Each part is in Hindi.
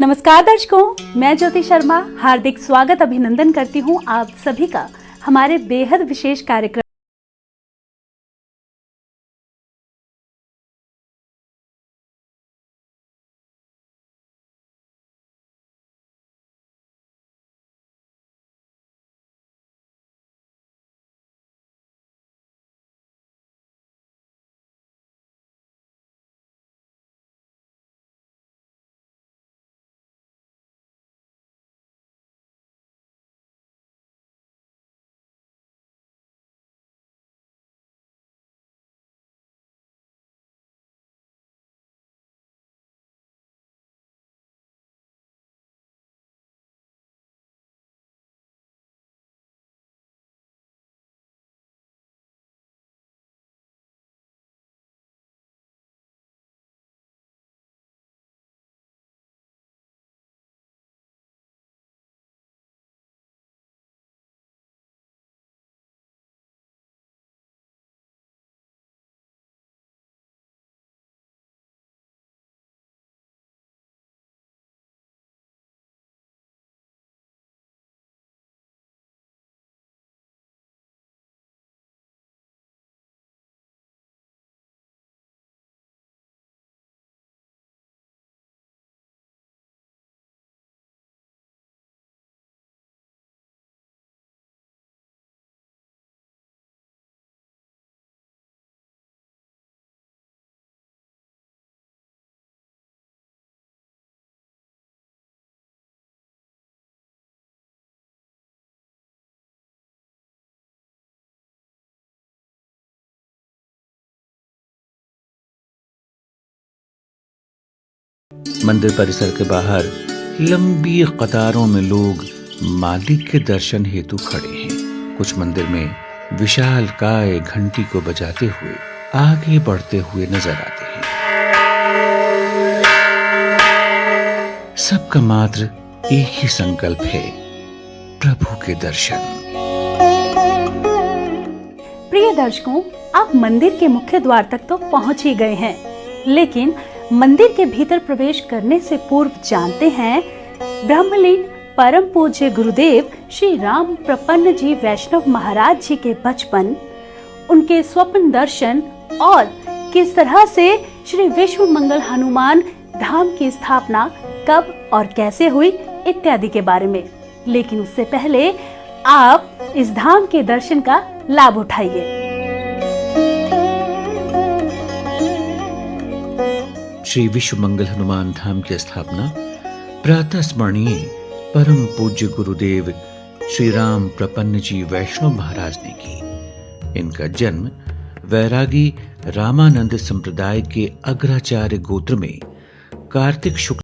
नमस्कार दर्शकों, मैं ज्योति शर्मा हार्दिक स्वागत अभिनंदन करती हूँ आप सभी का हमारे बेहद विशेष कार्यक्रम मंदिर परिसर के बाहर लंबी कतारों में लोग मालिक के दर्शन हेतु खड़े हैं। कुछ मंदिर में विशालकाय घंटी को बजाते हुए आगे बढ़ते हुए नजर आते हैं। सबका मात्र एक ही संकल्प है, प्रभु के दर्शन। प्रिय दर्शकों, आप मंदिर के मुख्य द्वार तक तो पहुंच ही गए हैं, लेकिन मंदिर के भीतर प्रवेश करने से पूर्व जानते हैं ब्रह्मलीन परम पूज्य गुरुदेव श्री राम प्रपन्न जी वैष्णव महाराज जी के बचपन, उनके स्वप्न दर्शन और किस तरह से श्री विश्व मंगल हनुमान धाम की स्थापना कब और कैसे हुई इत्यादि के बारे में। लेकिन उससे पहले आप इस धाम के दर्शन का लाभ उठाइए। श्री विश्व मंगल हनुमान धाम की स्थापना प्रातः स्मरणीय परम पूज्य गुरुदेव श्री राम प्रपन्न जी वैष्णव महाराज ने की। इनका जन्म वैरागी रामानंद संप्रदाय के अग्राचार्य गोत्र में कार्तिक शुक्ल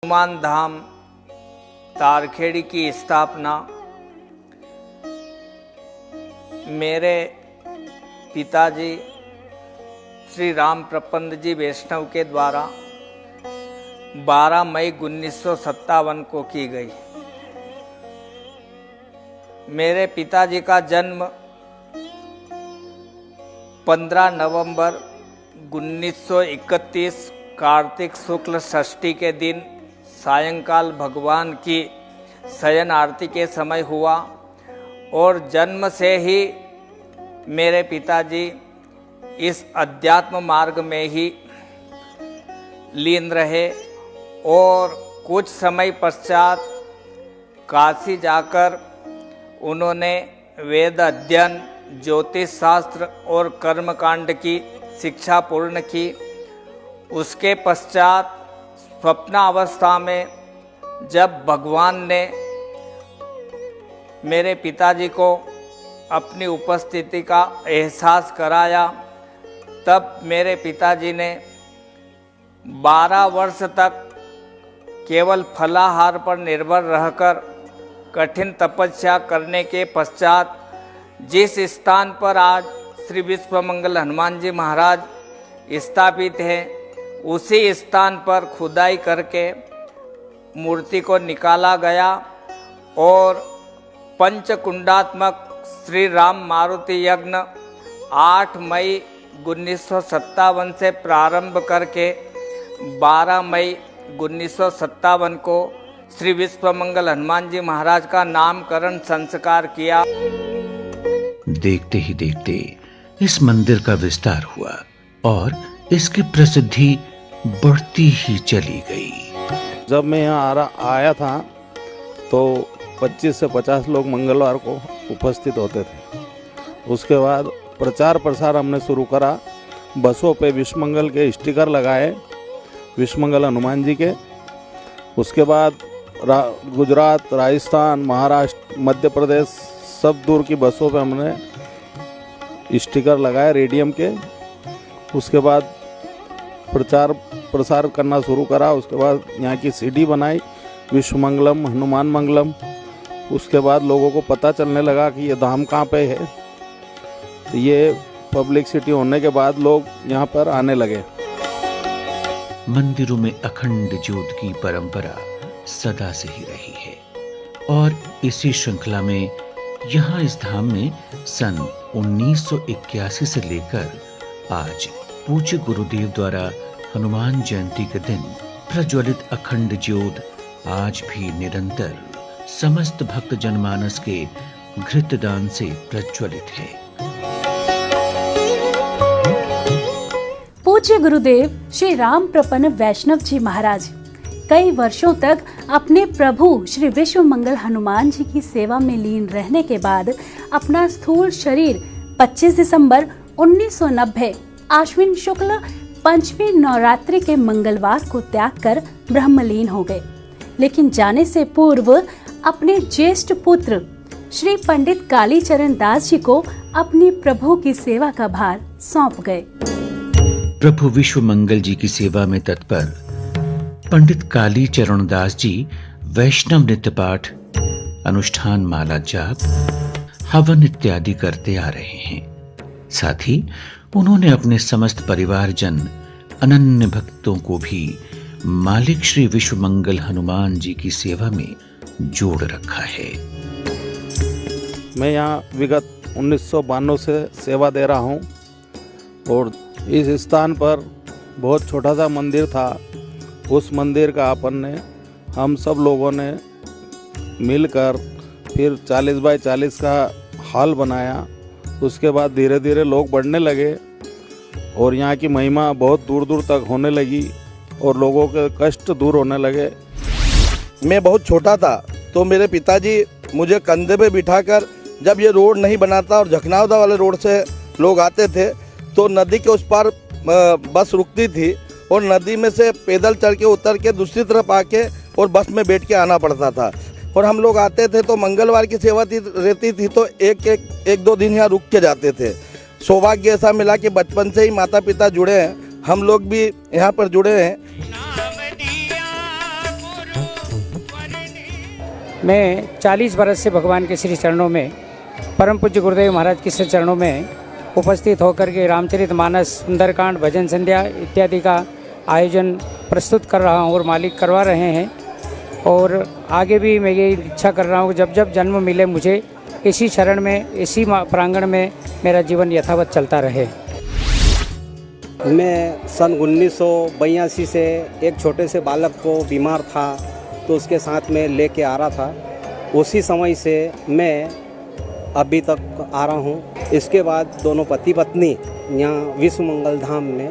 हनुमान धाम तारखेड़ी की स्थापना मेरे पिताजी श्री राम प्रपन्न जी वैष्णव के द्वारा 12 मई 1957 को की गई। मेरे पिताजी का जन्म 15 नवंबर 1931 कार्तिक शुक्ल षष्ठी के दिन सायंकाल भगवान की शयन आरती के समय हुआ और जन्म से ही मेरे पिताजी इस अध्यात्म मार्ग में ही लीन रहे और कुछ समय पश्चात काशी जाकर उन्होंने वेद अध्ययन, ज्योतिष शास्त्र और कर्मकांड की शिक्षा पूर्ण की। उसके पश्चात स्वप्नावस्था में जब भगवान ने मेरे पिताजी को अपनी उपस्थिति का एहसास कराया, तब मेरे पिताजी ने 12 वर्ष तक केवल फलाहार पर निर्भर रहकर कठिन तपस्या करने के पश्चात जिस स्थान पर आज श्री विश्वमंगल हनुमान जी महाराज स्थापित हैं, उसी स्थान पर खुदाई करके मूर्ति को निकाला गया और पंचकुंडात्मक श्री राम मारुति यज्ञ 8 मई 1957 से प्रारंभ करके 12 मई 1957 को श्री विश्वमंगल हनुमान जी महाराज का नामकरण संस्कार किया। देखते ही देखते इस मंदिर का विस्तार हुआ और इसकी प्रसिद्धि बढ़ती ही चली गई। जब मैं यहाँ आया था तो 25 से 50 लोग मंगलवार को उपस्थित होते थे। उसके बाद प्रचार प्रसार हमने शुरू करा। बसों पे विश्वमंगल के स्टिकर लगाए, विश्वमंगल हनुमान जी के। उसके बाद गुजरात, राजस्थान, महाराष्ट्र, मध्य प्रदेश सब दूर की बसों पे हमने स्टिकर लगाए रेडियम के। उसके बाद प्रचार प्रसार करना शुरू करा। उसके बाद यहाँ की सीडी बनाई, विश्वमंगलम, हनुमान मंगलम। उसके बाद लोगों को पता चलने लगा कि ये धाम कहाँ पे है। तो ये पब्लिसिटी होने के बाद लोग यहाँ पर आने लगे। मंदिरों में अखंड ज्योत की परंपरा सदा से ही रही है और इसी श्रृंखला में यहाँ इस धाम में सन 1981 से लेकर आज पूज्य गुरुदेव द्वारा हनुमान जयंती के दिन प्रज्वलित अखंड ज्योत आज भी निरंतर समस्त भक्त जनमानस के घृतदान से प्रज्वलित है। पूज्य गुरुदेव श्री राम प्रपन्न वैष्णव जी महाराज कई वर्षों तक अपने प्रभु श्री विश्वमंगल हनुमान जी की सेवा में लीन रहने के बाद अपना स्थूल शरीर 25 दिसंबर 1990 आश्विन शुक्ल पंचमी नवरात्रि के मंगलवार को त्याग कर ब्रह्मलीन हो गए। लेकिन जाने से पूर्व अपने ज्येष्ठ पुत्र श्री पंडित कालीचरण दास जी को अपने प्रभु की सेवा का भार सौंप गए। प्रभु विश्वमंगल जी की सेवा में तत्पर पंडित कालीचरण दास जी वैष्णव नित्य पाठ, अनुष्ठान, माला जाप, हवन इत्यादि करते आ रहे हैं। साथ ही उन्होंने अपने समस्त परिवारजन अनन्य भक्तों को भी मालिक श्री विश्वमंगल हनुमान जी की सेवा में जोड़ रखा है। मैं यहाँ विगत 1992 से सेवा दे रहा हूँ और इस स्थान पर बहुत छोटा सा मंदिर था। उस मंदिर का अपन ने, हम सब लोगों ने मिलकर फिर 40 बाय 40 का हॉल बनाया। उसके बाद धीरे धीरे लोग बढ़ने लगे और यहाँ की महिमा बहुत दूर दूर तक होने लगी और लोगों के कष्ट दूर होने लगे। मैं बहुत छोटा था तो मेरे पिताजी मुझे कंधे पे बिठाकर, जब ये रोड नहीं बनाता और झकनावदा वाले रोड से लोग आते थे तो नदी के उस पार बस रुकती थी और नदी में से पैदल चढ़ के उतर के दूसरी तरफ आके और बस में बैठ के आना पड़ता था। और हम लोग आते थे तो मंगलवार की सेवा रहती थी तो एक दो दिन यहाँ रुक के जाते थे। सौभाग्य ऐसा मिला कि बचपन से ही माता पिता जुड़े हैं, हम लोग भी यहाँ पर जुड़े हैं। मैं 40 बरस से भगवान के श्री चरणों में, परम पूज्य गुरुदेव महाराज के श्री चरणों में उपस्थित होकर के रामचरितमानस, सुंदरकांड, भजन संध्या इत्यादि का आयोजन प्रस्तुत कर रहा हूँ और मालिक करवा रहे हैं। और आगे भी मैं ये इच्छा कर रहा हूँ कि जब जब जन्म मिले मुझे इसी शरण में, इसी प्रांगण में मेरा जीवन यथावत चलता रहे। मैं सन 1982 से एक छोटे से बालक को बीमार था तो उसके साथ में लेके आ रहा था। उसी समय से मैं अभी तक आ रहा हूँ। इसके बाद दोनों पति पत्नी यहाँ विश्व मंगल धाम में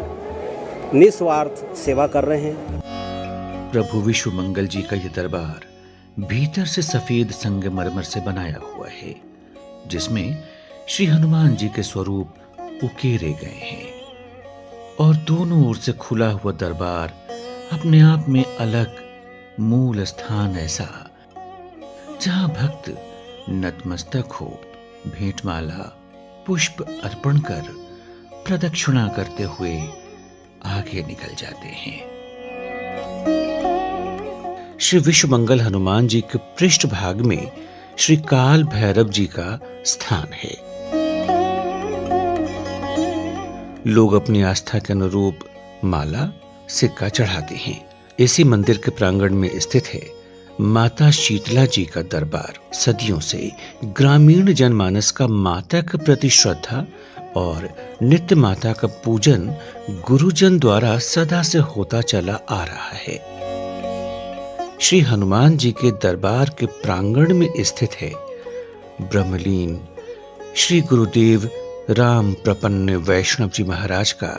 निस्वार्थ सेवा कर रहे हैं। प्रभु विश्व मंगल जी का यह दरबार भीतर से सफेद संगमरमर से बनाया हुआ है, जिसमें श्री हनुमान जी के स्वरूप उकेरे गए हैं और दोनों ओर से खुला हुआ दरबार अपने आप में अलग मूल स्थान ऐसा जहां भक्त नतमस्तक हो भेंटमाला पुष्प अर्पण कर प्रदक्षिणा करते हुए आगे निकल जाते हैं। श्री विश्व मंगल हनुमान जी के पृष्ठभाग में श्री काल भैरव जी का स्थान है। लोग अपनी आस्था के अनुरूप माला सिक्का चढ़ाते हैं। इसी मंदिर के प्रांगण में स्थित है माता शीतला जी का दरबार। सदियों से ग्रामीण जनमानस का माता के प्रति श्रद्धा और नित्य माता का पूजन गुरुजन द्वारा सदा से होता चला आ रहा है। श्री हनुमान जी के दरबार के प्रांगण में स्थित है ब्रह्मलीन श्री गुरुदेव राम प्रपन्न वैष्णव जी महाराज का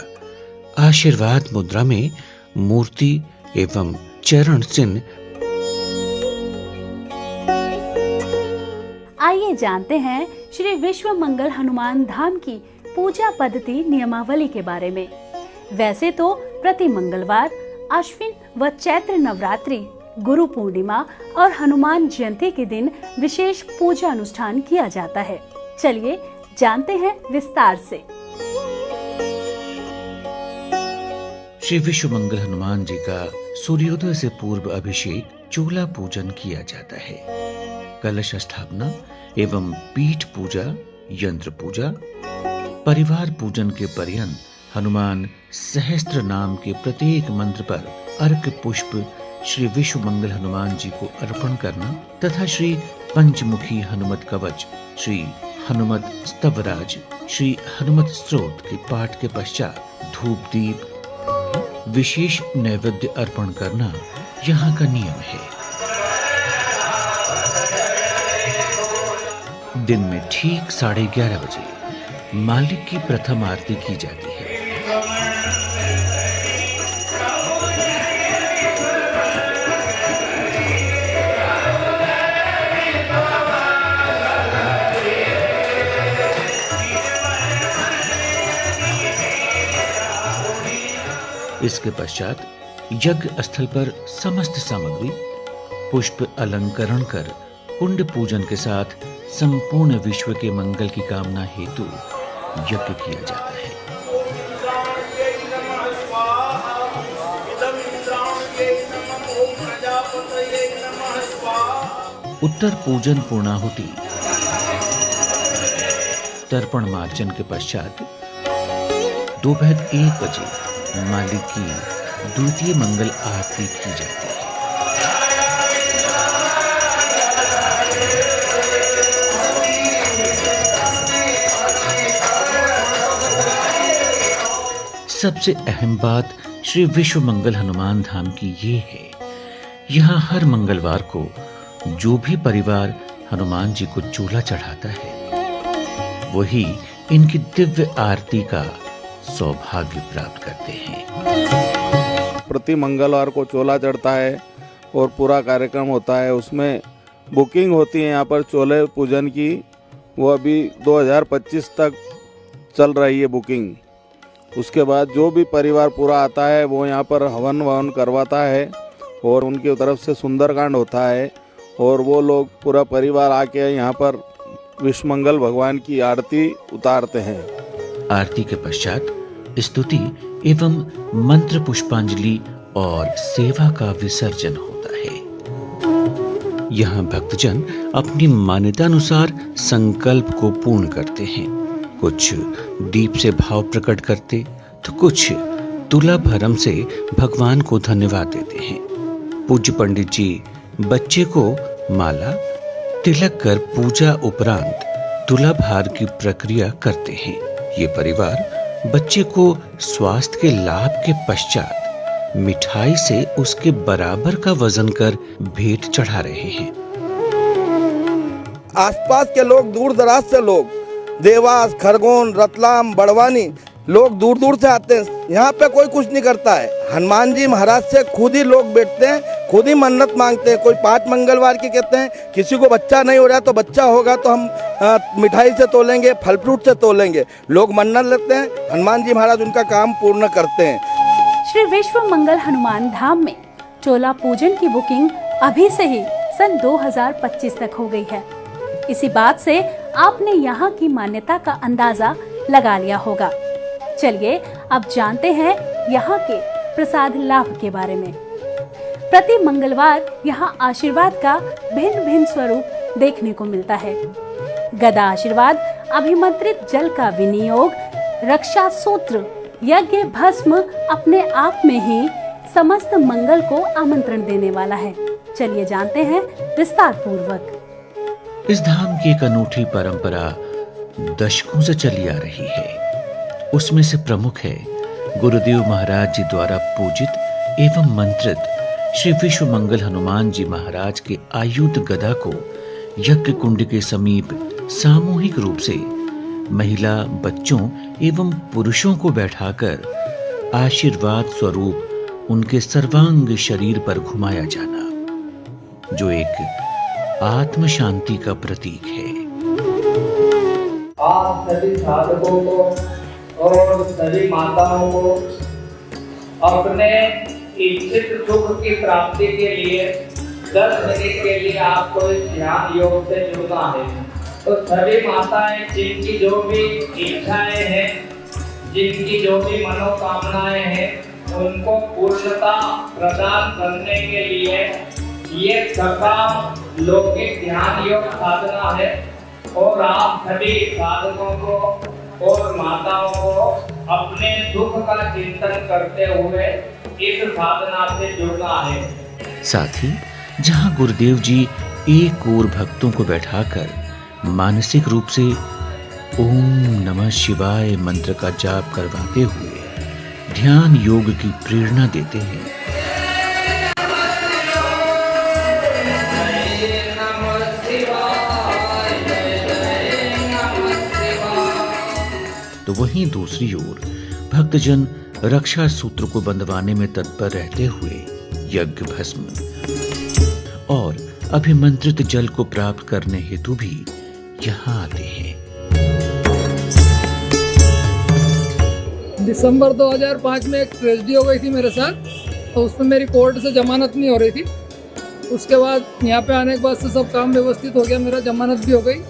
आशीर्वाद मुद्रा में मूर्ति एवं चरण चिन्ह। आइए जानते हैं श्री विश्व मंगल हनुमान धाम की पूजा पद्धति नियमावली के बारे में। वैसे तो प्रति मंगलवार, अश्विन व चैत्र नवरात्रि, गुरु पूर्णिमा और हनुमान जयंती के दिन विशेष पूजा अनुष्ठान किया जाता है। चलिए जानते हैं विस्तार से। श्री विश्व मंगल हनुमान जी का सूर्योदय से पूर्व अभिषेक चूल्हा पूजन किया जाता है। कलश स्थापना एवं पीठ पूजा, यंत्र पूजा, परिवार पूजन के पर्यंत हनुमान सहस्त्र नाम के प्रत्येक मंत्र पर अर्घ्य पुष्प श्री विश्व मंगल हनुमान जी को अर्पण करना तथा श्री पंचमुखी हनुमत कवच, श्री हनुमत स्तवराज, श्री हनुमत स्तोत्र के पाठ के पश्चात धूप दीप विशेष नैवेद्य अर्पण करना यहाँ का नियम है। दिन में ठीक 11:30 बजे मालिक की प्रथम आरती की जाती है। इसके पश्चात यज्ञ स्थल पर समस्त सामग्री पुष्प अलंकरण कर कुंड पूजन के साथ संपूर्ण विश्व के मंगल की कामना हेतु यज्ञ किया जाता है। उत्तर पूजन पूर्णाहुति, तर्पण मार्जन के पश्चात दोपहर 1 बजे मालिक की द्वितीय मंगल आरती की जाती है। सबसे अहम बात श्री विश्व मंगल हनुमान धाम की ये है, यहाँ हर मंगलवार को जो भी परिवार हनुमान जी को चूल्हा चढ़ाता है वही इनकी दिव्य आरती का सौभाग्य प्राप्त करते हैं। प्रति मंगलवार को चोला चढ़ता है और पूरा कार्यक्रम होता है। उसमें बुकिंग होती है यहाँ पर चोले पूजन की, वो अभी 2025 तक चल रही है बुकिंग। उसके बाद जो भी परिवार पूरा आता है वो यहाँ पर हवन ववन करवाता है और उनकी तरफ से सुंदरकांड होता है और वो लोग पूरा परिवार आके यहाँ पर विश्व मंगल भगवान की आरती उतारते हैं। आरती के पश्चात स्तुति एवं मंत्र पुष्पांजलि और सेवा का विसर्जन होता है। यहाँ भक्तजन अपनी मान्यता अनुसार संकल्प को पूर्ण करते हैं। कुछ दीप से भाव प्रकट करते तो कुछ तुला भरम से भगवान को धन्यवाद देते हैं। पूज्य पंडित जी बच्चे को माला तिलक कर पूजा उपरांत तुला भार की प्रक्रिया करते हैं। ये परिवार बच्चे को स्वास्थ्य के लाभ के पश्चात मिठाई से उसके बराबर का वजन कर भेंट चढ़ा रहे हैं। आसपास के लोग, दूर दराज से लोग, देवास, खरगोन, रतलाम, बड़वानी, लोग दूर दूर से आते हैं। यहाँ पे कोई कुछ नहीं करता है। हनुमान जी महाराज से खुद ही लोग बैठते हैं, खुद ही मन्नत मांगते हैं। कोई 5 मंगलवार की कहते हैं, किसी को बच्चा नहीं हो रहा तो बच्चा होगा तो हम मिठाई से तोलेंगे, फल फ्रूट से तोलेंगे। लोग मन्नत लेते हैं, हनुमान जी महाराज उनका काम पूर्ण करते हैं। श्री विश्व मंगल हनुमान धाम में चोला पूजन की बुकिंग अभी से ही सन 2025 तक हो गई है। इसी बात से आपने यहाँ की मान्यता का अंदाजा लगा लिया होगा। चलिए अब जानते हैं यहाँ के प्रसाद लाभ के बारे में। प्रति मंगलवार यहाँ आशीर्वाद का भिन्न भिन्न स्वरूप देखने को मिलता है। गदा आशीर्वाद, अभिमंत्रित जल का विनियोग, रक्षा सूत्र, यज्ञ भस्म अपने आप में ही समस्त मंगल को आमंत्रण देने वाला है। चलिए जानते हैं विस्तार पूर्वक। इस धाम की एक अनूठी परंपरा दशकों से चली आ रही है। उसमें से प्रमुख है गुरुदेव महाराज जी द्वारा पूजित एवं मंत्रित श्री विश्व मंगल हनुमान जी महाराज के आयुध गदा को यज्ञ कुंड के समीप सामूहिक रूप से महिला, बच्चों एवं पुरुषों को बैठाकर आशीर्वाद स्वरूप उनके सर्वांग शरीर पर घुमाया जाना, जो एक आत्म शांति का प्रतीक है। आप सभी साधकों को और सभी माताओं को अपने इच्छित सुख की प्राप्ति के लिए 10 मिनट के लिए आपको इस ध्यान योग से जुड़ना है। तो सभी माताएं जिनकी जो भी इच्छाएं हैं, जिनकी जो भी मनोकामनाएं हैं, उनको पूर्णता प्रदान करने के लिए ये सकाम लौकिक ध्यान योग साधना है। और आप सभी साधकों को और माताओं को अपने दुख का चिंतन करते हुए इस साधना से जुड़ना है। साथ ही जहां गुरुदेव जी एक ओर भक्तों को बैठाकर मानसिक रूप से ओम नमः शिवाय मंत्र का जाप करवाते हुए ध्यान योग की प्रेरणा देते हैं, तो वहीं दूसरी ओर भक्तजन रक्षा सूत्र को बंधवाने में तत्पर रहते हुए यज्ञ भस्म और अभिमंत्रित जल को प्राप्त करने हेतु भी यहाँ आते हैं। दिसंबर 2005 में एक ट्रेजेडी हो गई थी मेरे साथ, तो उसमें मेरी कोर्ट से जमानत नहीं हो रही थी। उसके बाद यहाँ पे आने के बाद से सब काम व्यवस्थित हो गया, मेरा जमानत भी हो गई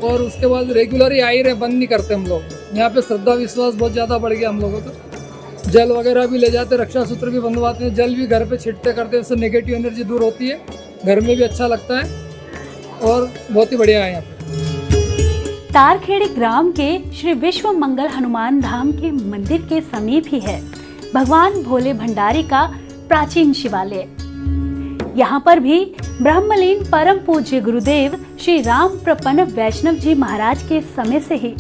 और उसके बाद रेगुलर ही आ ही रहे, बंद नहीं करते हम लोग। यहाँ पे श्रद्धा विश्वास बहुत ज़्यादा बढ़ गया हम लोगों का। जल वगैरह भी ले जाते, रक्षा सूत्र भी बंधवाते हैं, जल भी घर पे छिड़ते करते हैं, उससे नेगेटिव एनर्जी दूर होती है, घर में भी अच्छा लगता है और बहुत ही बढ़िया है यहाँ पे। तारखेड़ी ग्राम के श्री विश्व मंगल हनुमान धाम के मंदिर के समीप ही है भगवान भोले भंडारी का प्राचीन शिवालय। यहाँ पर भी ब्रह्मलीन परम पूज्य गुरुदेव श्री राम प्रपन्न वैष्णव जी महाराज के समय से ही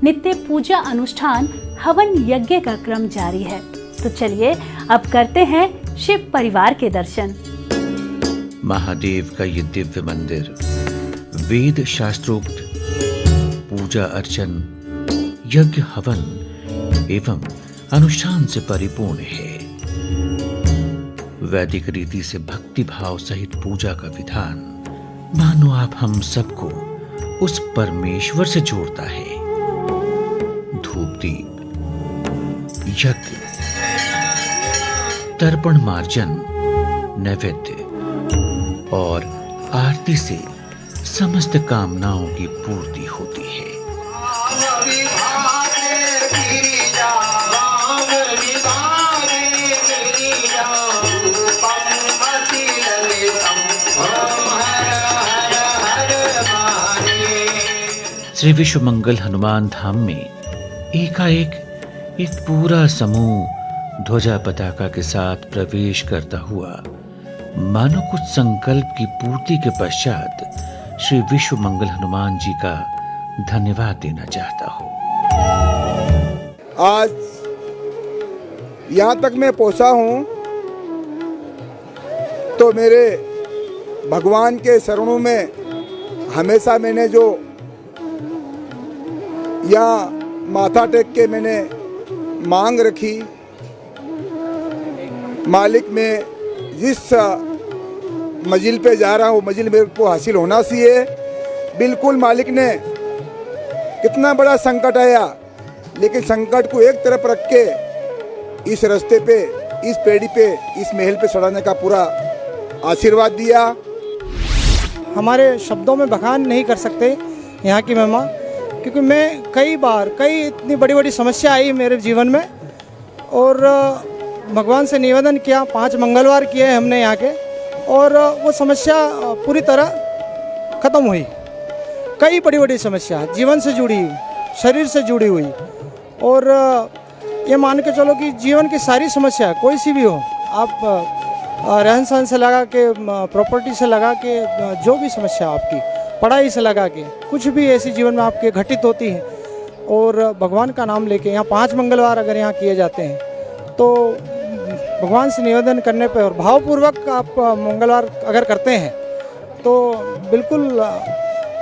नित्य पूजा अनुष्ठान हवन यज्ञ का क्रम जारी है। तो चलिए अब करते हैं शिव परिवार के दर्शन। महादेव का ये दिव्य मंदिर वेद शास्त्रोक्त पूजा अर्चन, यज्ञ हवन एवं अनुष्ठान से परिपूर्ण है। वैदिक रीति से भक्ति भाव सहित पूजा का विधान मानो आप हम सबको उस परमेश्वर से जोड़ता है। धूप दीप, यज्ञ, तर्पण मार्जन, नैवेद्य और आरती से समस्त कामनाओं की पूर्ति होती है। श्री विश्व मंगल हनुमान धाम में एकाएक एक पूरा समूह ध्वजा पताका के साथ प्रवेश करता हुआ मानो कुछ संकल्प की पूर्ति के पश्चात श्री विश्व मंगल हनुमान जी का धन्यवाद देना चाहता हो। आज यहाँ तक मैं पहुँचा हूँ तो मेरे भगवान के शरणों में हमेशा मैंने जो यहाँ माथा टेक के मैंने मांग रखी, मालिक में जिस मंजिल पे जा रहा हूँ वो मंजिल मेरे को हासिल होना चाहिए। बिल्कुल मालिक ने कितना बड़ा संकट आया, लेकिन संकट को एक तरफ रख के इस रास्ते पे, इस पेड़ी पे, इस महल पे चढ़ाने का पूरा आशीर्वाद दिया। हमारे शब्दों में बखान नहीं कर सकते यहाँ की महिमा, क्योंकि मैं कई इतनी बड़ी बड़ी समस्या आई मेरे जीवन में और भगवान से निवेदन किया। 5 मंगलवार किए हमने यहाँ के और वो समस्या पूरी तरह ख़त्म हुई। कई बड़ी बड़ी समस्या जीवन से जुड़ी, शरीर से जुड़ी हुई और ये मान के चलो कि जीवन की सारी समस्या कोई सी भी हो, आप रहन सहन से लगा के, प्रॉपर्टी से लगा के, जो भी समस्या आपकी, पढ़ाई से लगा के, कुछ भी ऐसी जीवन में आपके घटित होती है और भगवान का नाम लेके यहाँ 5 मंगलवार अगर यहाँ किए जाते हैं तो भगवान से निवेदन करने पर और भावपूर्वक आप मंगलवार अगर करते हैं तो बिल्कुल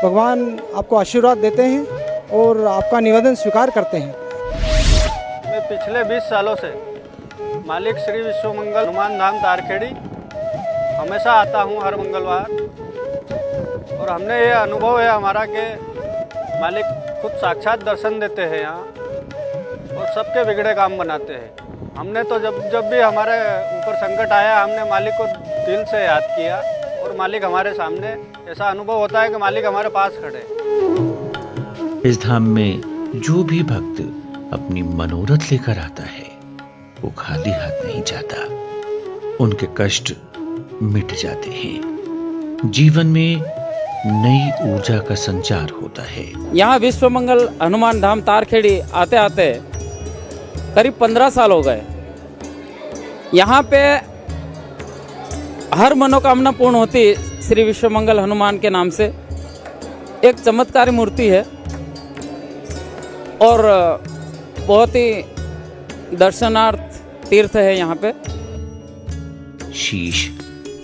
भगवान आपको आशीर्वाद देते हैं और आपका निवेदन स्वीकार करते हैं। मैं पिछले 20 सालों से मालिक श्री विश्वमंगल हनुमान धाम तारखेड़ी हमेशा आता हूँ हर मंगलवार, और हमने ये अनुभव है हमारा कि मालिक खुद साक्षात दर्शन देते हैं यहाँ और सबके बिगड़े काम बनाते हैं। हमने तो जब भी हमारे ऊपर संकट आया हमने मालिक को दिल से याद किया और मालिक हमारे सामने, ऐसा अनुभव होता है कि मालिक हमारे पास खड़े। इस धाम में जो भी भक्त अपनी मनोरथ लेकर आता है वो खाली हाथ नहीं जाता, उनके कष्ट मिट जाते हैं, जीवन में नई ऊर्जा का संचार होता है। यहाँ विश्वमंगल हनुमान धाम तारखेड़ी आते आते करीब 15 साल हो गए। यहाँ पे हर मनोकामना पूर्ण होती श्री विश्वमंगल हनुमान के नाम से। एक चमत्कारी मूर्ति है और बहुत ही दर्शनार्थ तीर्थ है यहाँ पे। शीश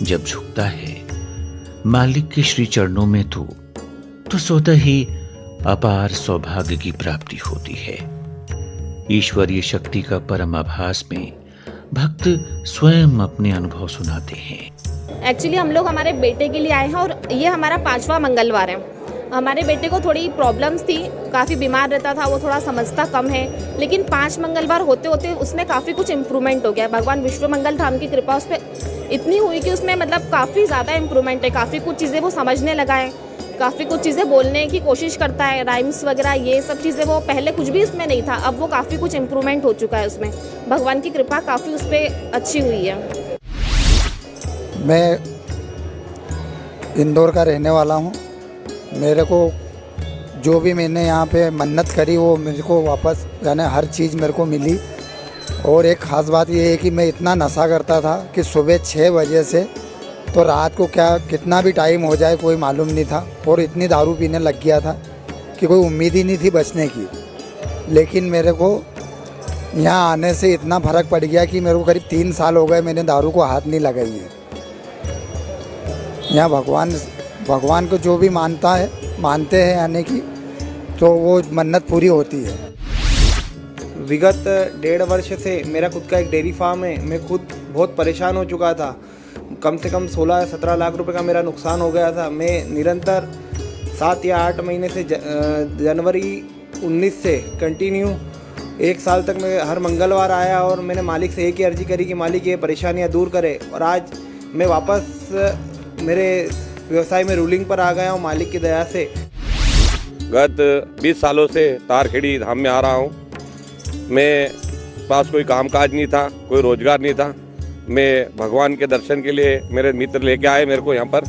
जब झुकता है मालिक के श्री चरणों में तो स्वतः ही अपार सौभाग्य की प्राप्ति होती है। ईश्वरीय शक्ति का परम आभास में भक्त स्वयं अपने अनुभव सुनाते हैं। एक्चुअली हम लोग हमारे बेटे के लिए आए हैं और ये हमारा 5वां मंगलवार है। हमारे बेटे को थोड़ी प्रॉब्लम्स थी, काफ़ी बीमार रहता था, वो थोड़ा समझता कम है, लेकिन 5 मंगलवार होते होते उसमें काफ़ी कुछ इम्प्रूवमेंट हो गया। भगवान विश्वमंगल धाम की कृपा उस पर इतनी हुई कि उसमें मतलब काफ़ी ज़्यादा इम्प्रूवमेंट है। काफ़ी कुछ चीज़ें वो समझने लगा है, काफ़ी कुछ चीज़ें बोलने की कोशिश करता है, राइम्स वगैरह ये सब चीज़ें, वो पहले कुछ भी उसमें नहीं था, अब वो काफ़ी कुछ इम्प्रूवमेंट हो चुका है उसमें। भगवान की कृपा काफ़ी उस पर अच्छी हुई है। मैं इंदौर का रहने वाला हूँ। मेरे को जो भी मैंने यहाँ पे मन्नत करी वो मेरे को वापस, यानी हर चीज़ मेरे को मिली। और एक ख़ास बात ये है कि मैं इतना नशा करता था कि सुबह 6 बजे से तो रात को कितना भी टाइम हो जाए कोई मालूम नहीं था, और इतनी दारू पीने लग गया था कि कोई उम्मीद ही नहीं थी बचने की। लेकिन मेरे को यहाँ आने से इतना फ़र्क पड़ गया कि मेरे को करीब 3 साल हो गए मैंने दारू को हाथ नहीं लगाई है। यहाँ भगवान को जो भी मानते हैं यानी कि, तो वो मन्नत पूरी होती है। विगत 1.5 वर्ष से मेरा खुद का एक डेयरी फार्म है। मैं खुद बहुत परेशान हो चुका था, कम से कम 16-17 लाख रुपए का मेरा नुकसान हो गया था। मैं निरंतर 7 या 8 महीने से जनवरी 19 से कंटिन्यू 1 साल तक मैं हर मंगलवार आया और मैंने मालिक से एक ही अर्जी करी कि मालिक ये परेशानियां दूर करे। और आज मैं वापस मेरे व्यवसाय में रूलिंग पर आ गया हूँ मालिक की दया से। गत 20 सालों से तारखेड़ी धाम में आ रहा हूँ। मैं पास कोई कामकाज नहीं था, कोई रोजगार नहीं था। मैं भगवान के दर्शन के लिए मेरे मित्र लेके आए मेरे को यहाँ पर,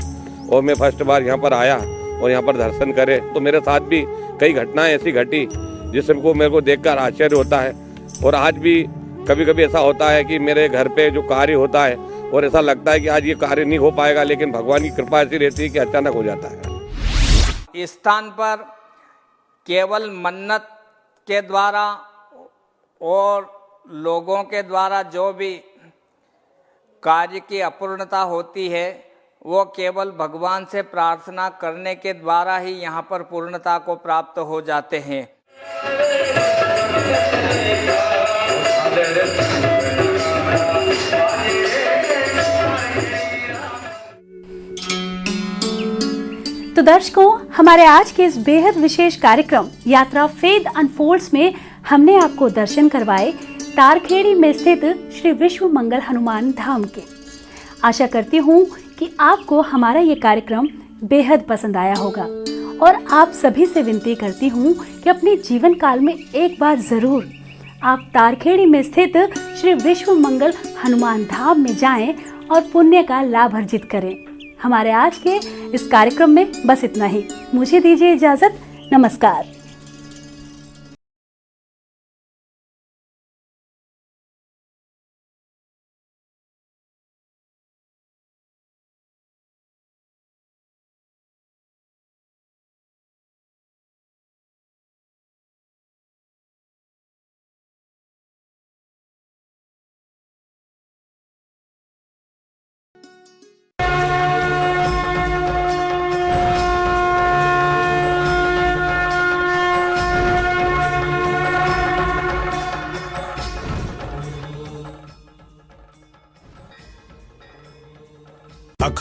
और मैं फर्स्ट बार यहाँ पर आया और यहाँ पर दर्शन करे तो मेरे साथ भी कई घटनाएं ऐसी घटी जिसको मेरे को देखकर आश्चर्य होता है। और आज भी कभी कभी ऐसा होता है कि मेरे घर पे जो कार्य होता है और ऐसा लगता है कि आज ये कार्य नहीं हो पाएगा, लेकिन भगवान की कृपा ऐसी रहती है कि अचानक हो जाता है। इस स्थान पर केवल मन्नत के द्वारा और लोगों के द्वारा जो भी कार्य की अपूर्णता होती है वो केवल भगवान से प्रार्थना करने के द्वारा ही यहाँ पर पूर्णता को प्राप्त हो जाते हैं। तो दर्शकों, हमारे आज के इस बेहद विशेष कार्यक्रम यात्रा फेथ अनफोल्ड्स में हमने आपको दर्शन करवाए तारखेड़ी में स्थित श्री विश्व मंगल हनुमान धाम के। आशा करती हूँ कि आपको हमारा ये कार्यक्रम बेहद पसंद आया होगा और आप सभी से विनती करती हूँ कि अपने जीवन काल में एक बार जरूर आप तारखेड़ी में स्थित श्री विश्व मंगल हनुमान धाम में जाएं और पुण्य का लाभ अर्जित करें। हमारे आज के इस कार्यक्रम में बस इतना ही। मुझे दीजिए इजाजत। नमस्कार।